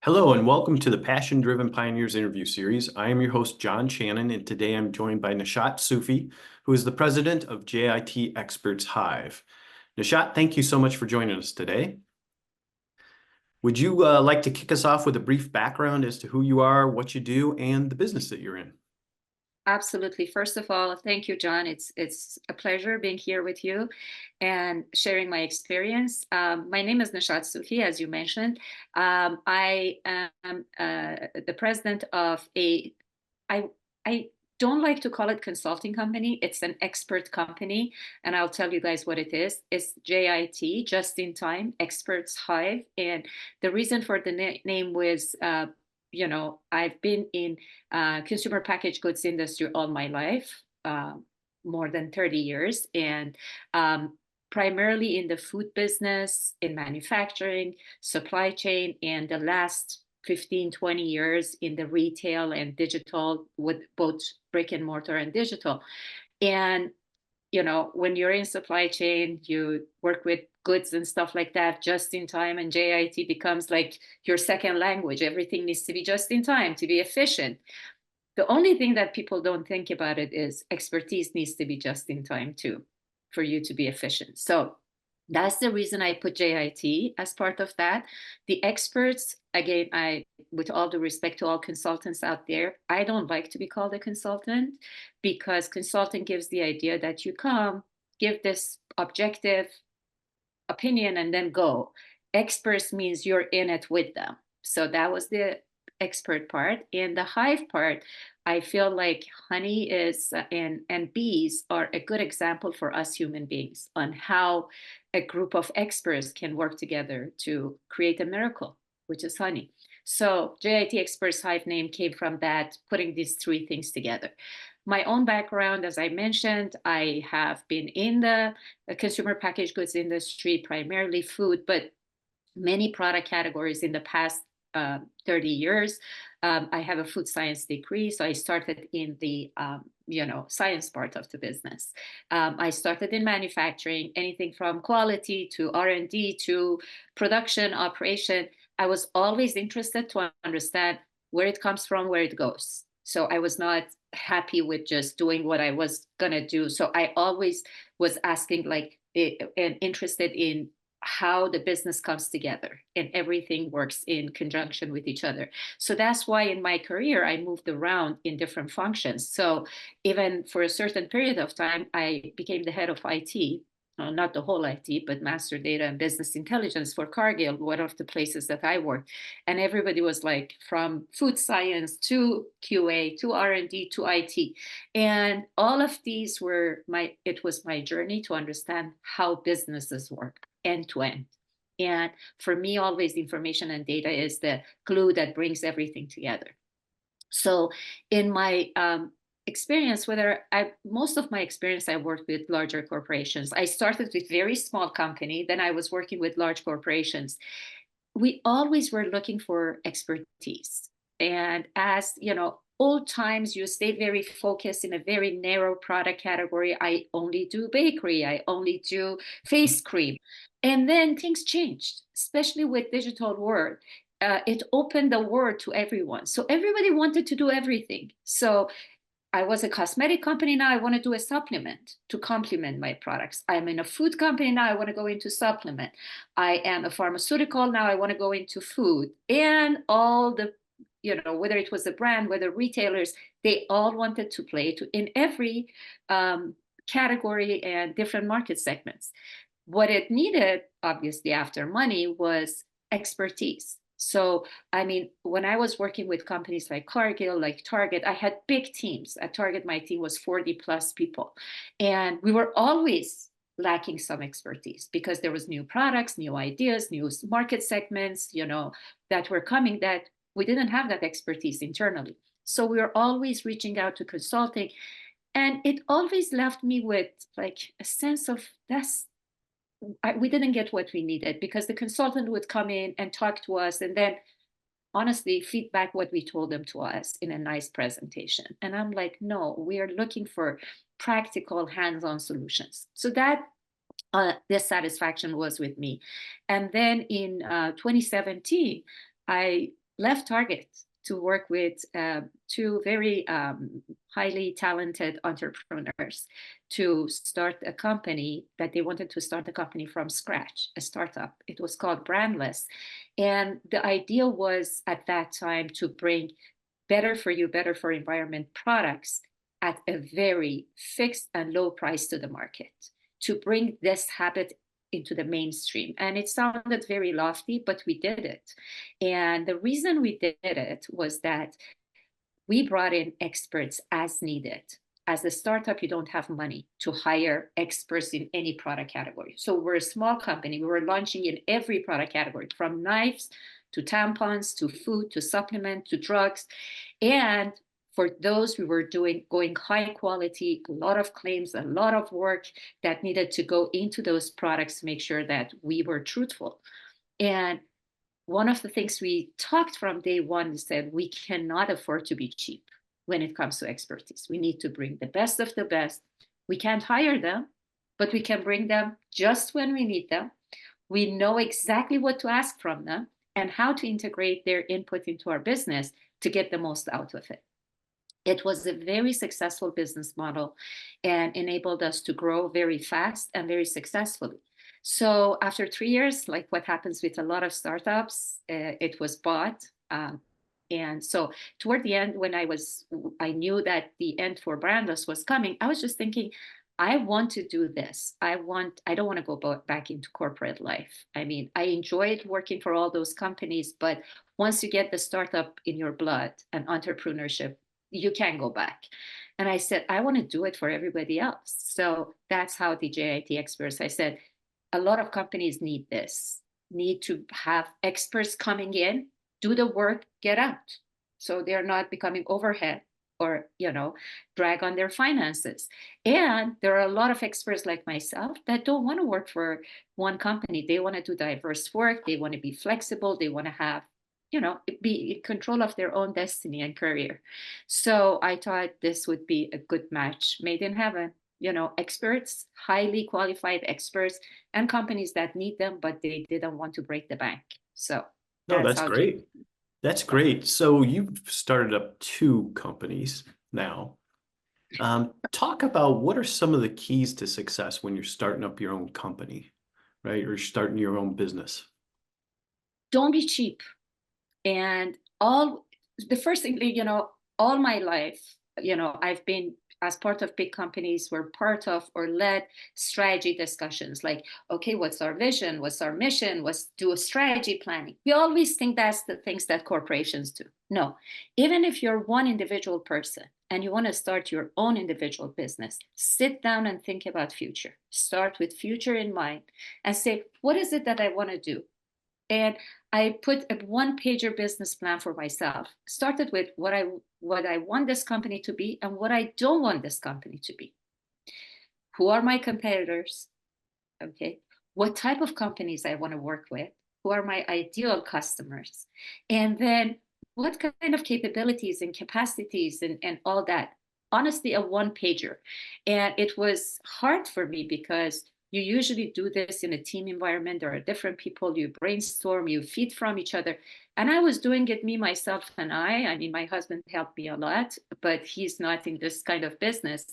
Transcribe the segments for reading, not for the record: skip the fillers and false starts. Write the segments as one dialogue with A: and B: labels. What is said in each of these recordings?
A: Hello and welcome to the Passion Driven Pioneers interview series. I am your host, John Channon, and today I'm joined by Neshat Soofi, who is the president of JIT Experts Hive. Neshat, thank you so much for joining us today. Would you like to kick us off with a brief background as to who you are, what you do, and the business that you're in?
B: Absolutely. First of all, thank you, John. It's a pleasure being here with you and sharing my experience. My name is Neshat Soofi, as you mentioned. I am the president of I I don't like to call it consulting company. It's an expert company, and I'll tell you guys what it is. It's JIT, Just in Time Experts Hive, and the reason for the name was. I've been in consumer packaged goods industry all my life, more than 30 years, and primarily in the food business, in manufacturing, supply chain, and the last 15, 20 years in the retail and digital with both brick and mortar and digital. And when you're in supply chain, you work with goods and stuff like that, just in time, and JIT becomes like your second language. Everything needs to be just in time to be efficient. The only thing that people don't think about it is expertise needs to be just in time too, for you to be efficient. So that's the reason I put JIT as part of that. The experts, again, with all due respect to all consultants out there, I don't like to be called a consultant because consultant gives the idea that you come, give this objective opinion, and then go. Experts means you're in it with them. So that was the expert part. And the hive part, I feel like honey is and bees are a good example for us human beings on how a group of experts can work together to create a miracle, which is honey. So JIT Experts Hive name came from that, putting these three things together. My own background, as I mentioned, I have been in the consumer packaged goods industry, primarily food, but many product categories in the past 30 years. I have a food science degree, so I started in the science part of the business. I started in manufacturing, anything from quality to R&D to production operation. I was always interested to understand where it comes from, where it goes. So I was not happy with just doing what I was gonna do. So I always was asking and interested in how the business comes together and everything works in conjunction with each other. So that's why in my career, I moved around in different functions. So even for a certain period of time, I became the head of IT, not the whole IT, but master data and business intelligence for Cargill, one of the places that I worked. And everybody was like from food science to QA to R&D to IT. And all of these it was my journey to understand how businesses work end to end. And for me, always information and data is the glue that brings everything together. So in my experience, most of my experience, I worked with larger corporations. I started with very small company, then I was working with large corporations. We always were looking for expertise. And as you know, old times you stay very focused in a very narrow product category. I only do bakery, I only do face cream. And then things changed, especially with digital world. It opened the world to everyone. So everybody wanted to do everything. So I was a cosmetic company. Now I want to do a supplement to complement my products. I'm in a food company. Now I want to go into supplement. I am a pharmaceutical. Now I want to go into food. And all the, whether it was a brand, whether retailers, they all wanted to play in every category and different market segments. What it needed, obviously, after money was expertise. So, I mean, when I was working with companies like Cargill, like Target, I had big teams. At Target, my team was 40 plus people. And we were always lacking some expertise because there was new products, new ideas, new market segments, that were coming that we didn't have that expertise internally. So we were always reaching out to consulting. And it always left me with like a sense of we didn't get what we needed because the consultant would come in and talk to us and then honestly feedback what we told them to us in a nice presentation. And I'm like, no, we are looking for practical hands-on solutions. So that dissatisfaction was with me. And then in 2017, I left Target to work with two very highly talented entrepreneurs to start a company that they wanted to start a company from scratch, a startup. It was called Brandless. And the idea was at that time to bring better for you, better for environment products at a very fixed and low price to the market, to bring this habit into the mainstream. And it sounded very lofty, but we did it. And the reason we did it was that we brought in experts as needed. As a startup, you don't have money to hire experts in any product category. So we're a small company. We were launching in every product category, from knives to tampons to food to supplement to drugs. And for those, we were going high quality, a lot of claims, a lot of work that needed to go into those products to make sure that we were truthful. And one of the things we talked from day one is that we cannot afford to be cheap when it comes to expertise. We need to bring the best of the best. We can't hire them, but we can bring them just when we need them. We know exactly what to ask from them and how to integrate their input into our business to get the most out of it. It was a very successful business model and enabled us to grow very fast and very successfully. So after 3 years, like what happens with a lot of startups, it was bought. And so toward the end, when I knew that the end for Brandless was coming, I was just thinking, I want to do this. I don't want to go back into corporate life. I mean, I enjoyed working for all those companies, but once you get the startup in your blood and entrepreneurship, you can't go back. And I said, I want to do it for everybody else. So that's how the JIT experts, I said, a lot of companies need this, need to have experts coming in, do the work, get out. So they're not becoming overhead or, drag on their finances. And there are a lot of experts like myself that don't want to work for one company. They want to do diverse work. They want to be flexible. They want to have, be in control of their own destiny and career. So I thought this would be a good match made in heaven. Experts, highly qualified experts, and companies that need them, but they didn't want to break the bank. So
A: No,
B: that's
A: that's
B: how.
A: great. That's great. So you've started up 2 companies now. Talk about what are some of the keys to success when you're starting up your own company, right? Or starting your own business.
B: Don't be cheap. And the first thing, all my life, I've been as part of big companies, we're part of or led strategy discussions like, okay, what's our vision? What's our mission? Let's do a strategy planning. We always think that's the things that corporations do. No, even if you're one individual person and you want to start your own individual business, sit down and think about future. Start with future in mind and say, what is it that I want to do? And I put a one-pager business plan for myself. Started with what I want this company to be and what I don't want this company to be. Who are my competitors? Okay. What type of companies I want to work with? Who are my ideal customers? And then what kind of capabilities and capacities and all that? Honestly, a one-pager. And it was hard for me because you usually do this in a team environment. There are different people, you brainstorm, you feed from each other. And I was doing it, me, myself, and I mean, my husband helped me a lot, but he's not in this kind of business.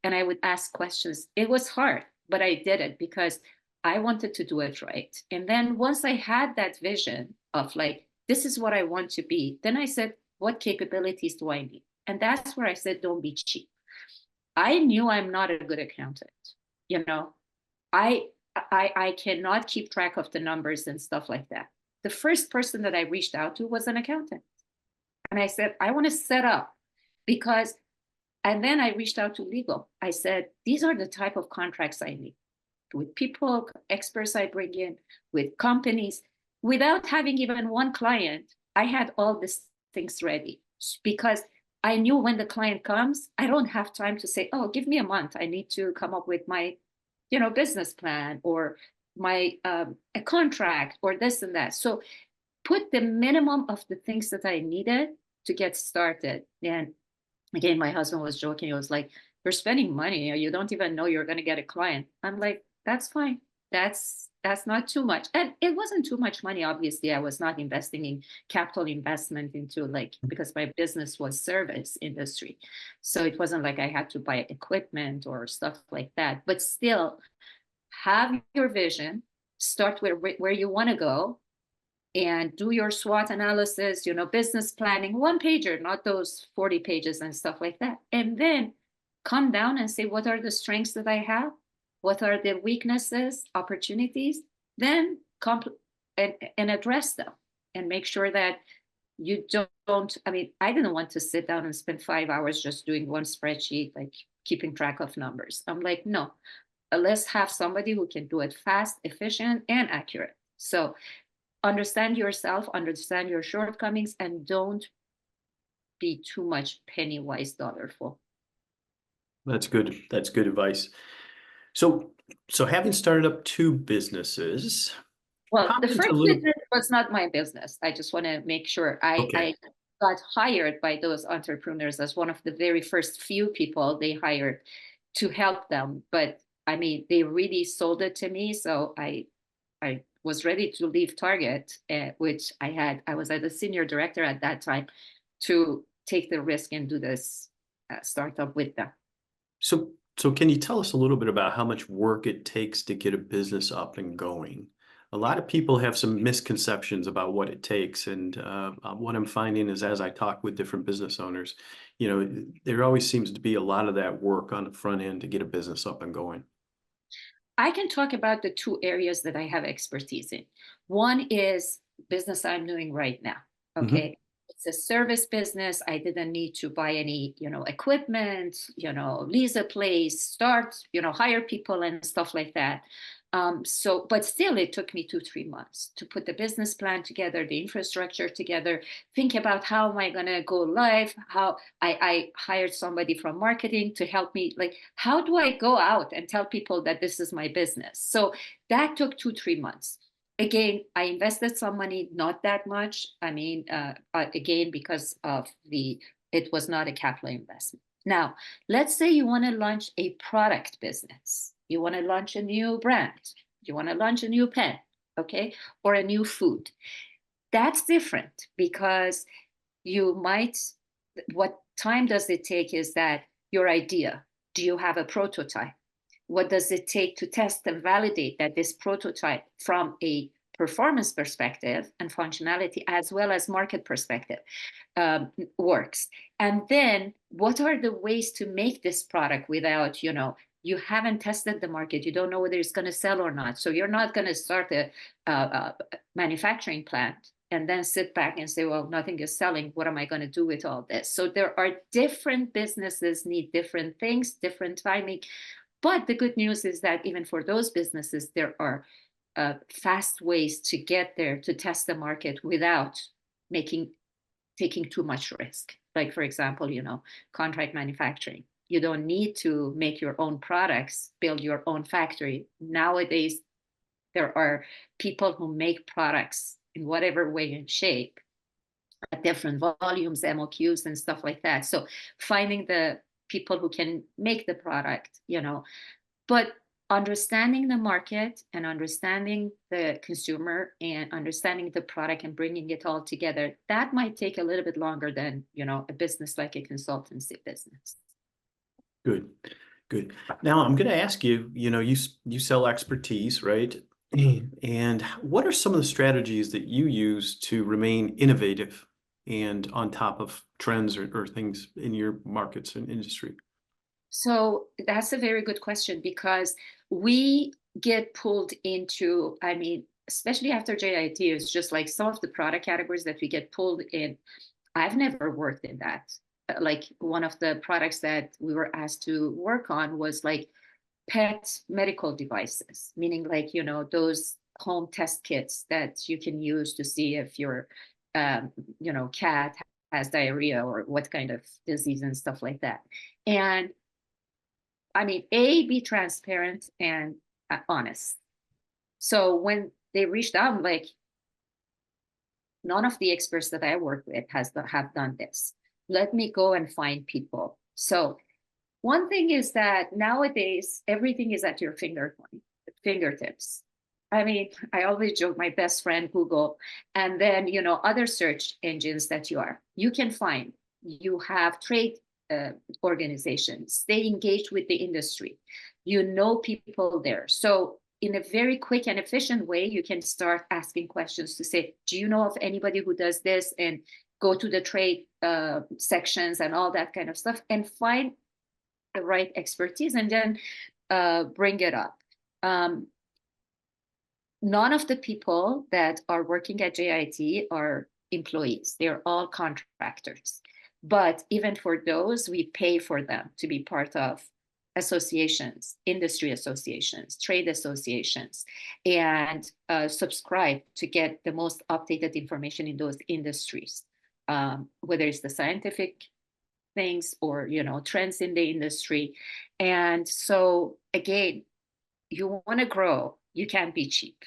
B: And I would ask questions. It was hard, but I did it because I wanted to do it right. And then once I had that vision of like, this is what I want to be, then I said, what capabilities do I need? And that's where I said, don't be cheap. I knew I'm not a good accountant. You know, I cannot keep track of the numbers and stuff like that. The first person that I reached out to was an accountant. And I said, I want to set up because, and then I reached out to legal. I said, these are the type of contracts I need with people, experts I bring in, with companies. Without having even one client, I had all these things ready because I knew when the client comes, I don't have time to say, oh, give me a month. I need to come up with my business plan or my a contract or this and that. So put the minimum of the things that I needed to get started. And again, my husband was joking. He was like, you're spending money. You don't even know you're going to get a client. I'm like, that's fine. that's not too much. And it wasn't too much money. Obviously, I was not investing in capital investment into like, because my business was service industry. So it wasn't like I had to buy equipment or stuff like that. But still, have your vision, start where you want to go, and do your SWOT analysis, business planning, one pager, not those 40 pages and stuff like that. And then come down and say, what are the strengths that I have? What are the weaknesses, opportunities? Then and address them and make sure that you don't, I mean, I didn't want to sit down and spend 5 hours just doing one spreadsheet, like keeping track of numbers. I'm like, no, let's have somebody who can do it fast, efficient, and accurate. So understand yourself, understand your shortcomings, and don't be too much penny wise, dollar full.
A: That's good. That's good advice. So, so having started up two businesses,
B: Well, the
A: comment a
B: first
A: little.
B: business was not my business. I just want to make sure
A: Okay.
B: I got hired by those entrepreneurs as one of the very first few people they hired to help them. But I mean, they really sold it to me. So I was ready to leave Target, which I was at a senior director at that time, to take the risk and do this startup with them.
A: So can you tell us a little bit about how much work it takes to get a business up and going? A lot of people have some misconceptions about what it takes, and what I'm finding is as I talk with different business owners, there always seems to be a lot of that work on the front end to get a business up and going.
B: I can talk about the two areas that I have expertise in. One is business I'm doing right now.
A: Hmm.
B: Okay. It's a service business. I didn't need to buy any, equipment, lease a place, start, hire people and stuff like that. But still, it took me 2, 3 months to put the business plan together, the infrastructure together, think about how am I going to go live, how I hired somebody from marketing to help me, like, how do I go out and tell people that this is my business? So that took 2, 3 months. Again, I invested some money, not that much. I mean, again, because it was not a capital investment. Now, let's say you want to launch a product business. You want to launch a new brand. You want to launch a new pen, okay, or a new food. That's different because you might, what time does it take is that your idea, do you have a prototype? What does it take to test and validate that this prototype from a performance perspective and functionality as well as market perspective works? And then what are the ways to make this product without, you haven't tested the market, you don't know whether it's going to sell or not, so you're not going to start a manufacturing plant and then sit back and say, well, nothing is selling, what am I going to do with all this? So there are different businesses need different things, different timing. But the good news is that even for those businesses, there are fast ways to get there, to test the market without taking too much risk. Like, for example, contract manufacturing. You don't need to make your own products, build your own factory. Nowadays, there are people who make products in whatever way and shape at different volumes, MOQs and stuff like that. So finding the people who can make the product, but understanding the market and understanding the consumer and understanding the product and bringing it all together, that might take a little bit longer than, a business like a consultancy business.
A: Good, good. Now I'm going to ask you, you sell expertise, right? And what are some of the strategies that you use to remain innovative and on top of trends or things in your markets and industry?
B: So that's a very good question because we get pulled into, I mean, especially after JIT, it's just like some of the product categories that we get pulled in. I've never worked in that. Like one of the products that we were asked to work on was like pet medical devices, meaning like, those home test kits that you can use to see if your, cat has diarrhea or what kind of disease and stuff like that. And I mean, be transparent and honest. So when they reached out, I'm like, none of the experts that I work with have done this. Let me go and find people. So one thing is that nowadays everything is at your fingertips. I mean, I always joke, my best friend, Google, and then, other search engines that you can find. You have trade uh, organizations, stay engaged with the industry. You know people there. So in a very quick and efficient way, you can start asking questions to say, do you know of anybody who does this? And go to the trade sections and all that kind of stuff and find the right expertise and then bring it up. None of the people that are working at JIT are employees. They're all contractors. But even for those, we pay for them to be part of associations, industry associations, trade associations, and subscribe to get the most updated information in those industries, whether it's the scientific things or trends in the industry. And so again, you want to grow, you can't be cheap.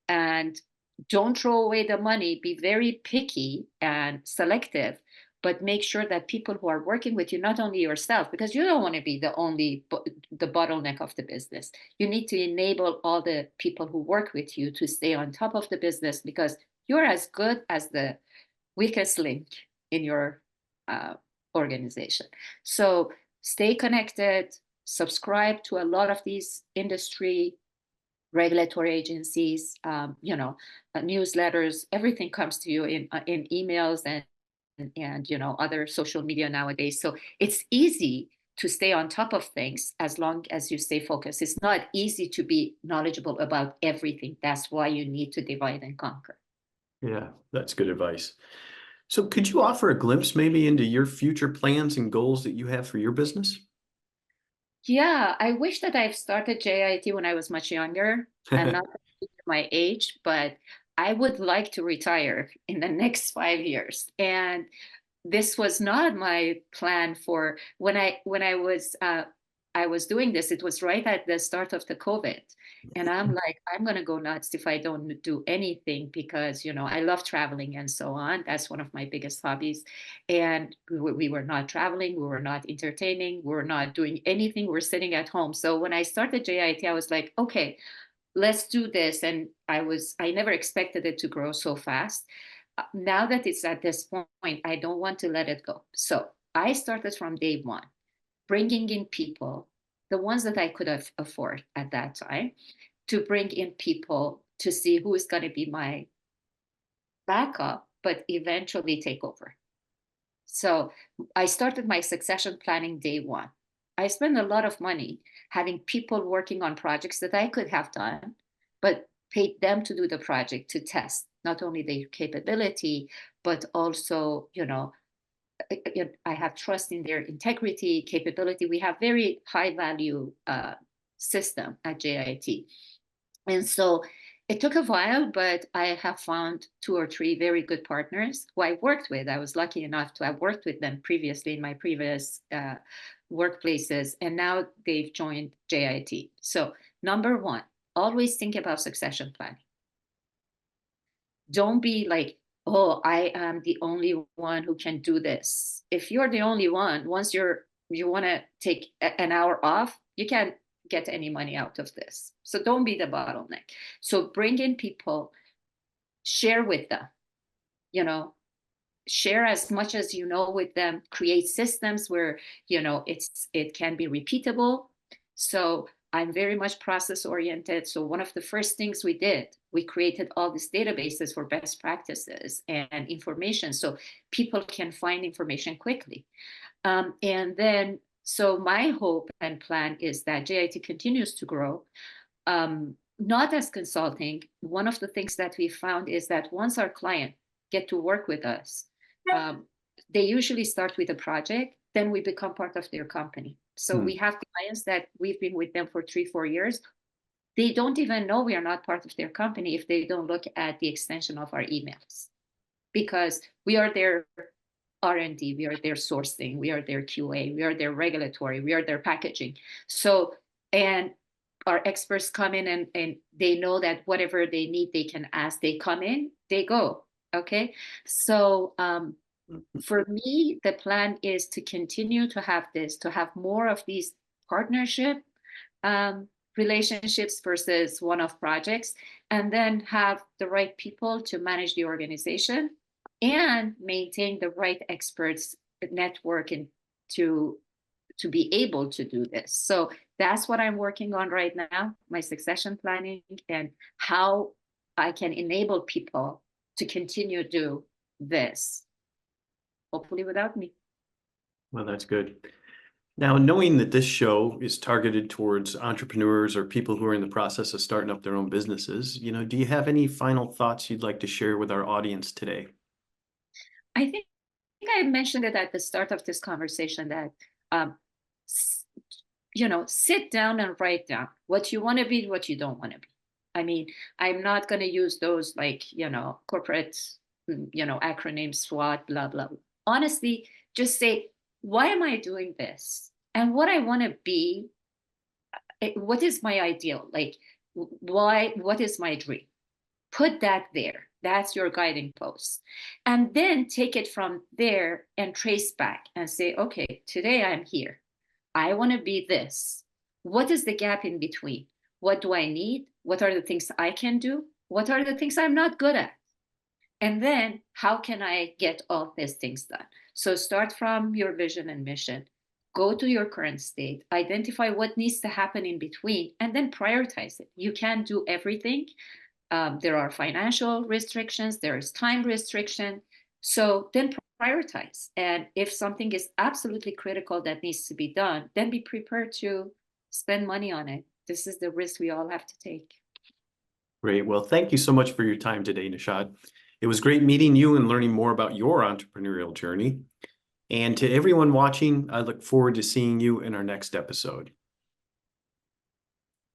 B: And don't throw away the money. Be very picky and selective, but make sure that people who are working with you, not only yourself, because you don't want to be the bottleneck of the business. You need to enable all the people who work with you to stay on top of the business, because you're as good as the weakest link in your organization. So stay connected, subscribe to a lot of these industry regulatory agencies, newsletters. Everything comes to you in emails and other social media nowadays. So it's easy to stay on top of things as long as you stay focused. It's not easy to be knowledgeable about everything. That's why you need to divide and conquer.
A: Yeah, that's good advice. So could you offer a glimpse maybe into your future plans and goals that you have for your business?
B: Yeah, I wish that I've started JIT when I was much younger and not my age, but I would like to retire in the next 5 years. And this was not my plan for when I was doing this. It was right at the start of the COVID, and I'm like, I'm gonna go nuts if I don't do anything, because I love traveling and so on. That's one of my biggest hobbies, and we were not traveling, we were not entertaining, we were not doing anything. We're sitting at home. So when I started JIT, I was like, okay, let's do this. And I never expected it to grow so fast. Now that it's at this point, I don't want to let it go. So I started from day one, bringing in people, the ones that I could afford at that time, to bring in people to see who is going to be my backup, but eventually take over. So I started my succession planning day one. I spent a lot of money having people working on projects that I could have done, but paid them to do the project to test not only their capability, but also, I have trust in their integrity, capability. We have very high value system at JIT. And so it took a while, but I have found 2 or 3 very good partners who I worked with. I was lucky enough to have worked with them previously in my previous workplaces, and now they've joined JIT. So number one, always think about succession planning. Don't be like, oh, I am the only one who can do this. If you're the only one, once you want to take an hour off, you can't get any money out of this. So don't be the bottleneck. So bring in people, share with them, you know, share as much as you know with them, create systems where, it can be repeatable. So I'm very much process oriented. So one of the first things we did, we created all these databases for best practices and information so people can find information quickly. And then, so my hope and plan is that JIT continues to grow, not as consulting. One of the things that we found is that once our client get to work with us, they usually start with a project, then we become part of their company. So we have clients that we've been with them for 3-4 years. They don't even know we are not part of their company if they don't look at the extension of our emails, because we are their R&D, we are their sourcing, we are their QA, we are their regulatory, we are their packaging. So, and our experts come in and they know that whatever they need, they can ask, they come in, they go. Okay. So for me, the plan is to continue to have this, to have more of these partnership relationships versus one-off projects, and then have the right people to manage the organization and maintain the right experts network and to be able to do this. So that's what I'm working on right now, my succession planning and how I can enable people to continue to do this, hopefully without me.
A: Well, that's good. Now, knowing that this show is targeted towards entrepreneurs or people who are in the process of starting up their own businesses, do you have any final thoughts you'd like to share with our audience today?
B: I think I mentioned it at the start of this conversation that, um, sit down and write down what you want to be, what you don't want to be. I mean, I'm not going to use those like, corporate, acronyms, SWOT, blah, blah. Honestly, just say, why am I doing this? And what I want to be, what is my ideal? Like, what is my dream? Put that there. That's your guiding post. And then take it from there and trace back and say, okay, today I'm here. I want to be this. What is the gap in between? What do I need? What are the things I can do? What are the things I'm not good at? And then how can I get all these things done? So start from your vision and mission, go to your current state, identify what needs to happen in between, and then prioritize it. You can't do everything. There are financial restrictions, there is time restriction. So then prioritize. And if something is absolutely critical that needs to be done, then be prepared to spend money on it. This is the risk we all have to take.
A: Great. Well, thank you so much for your time today, Neshat. It was great meeting you and learning more about your entrepreneurial journey. And to everyone watching, I look forward to seeing you in our next episode.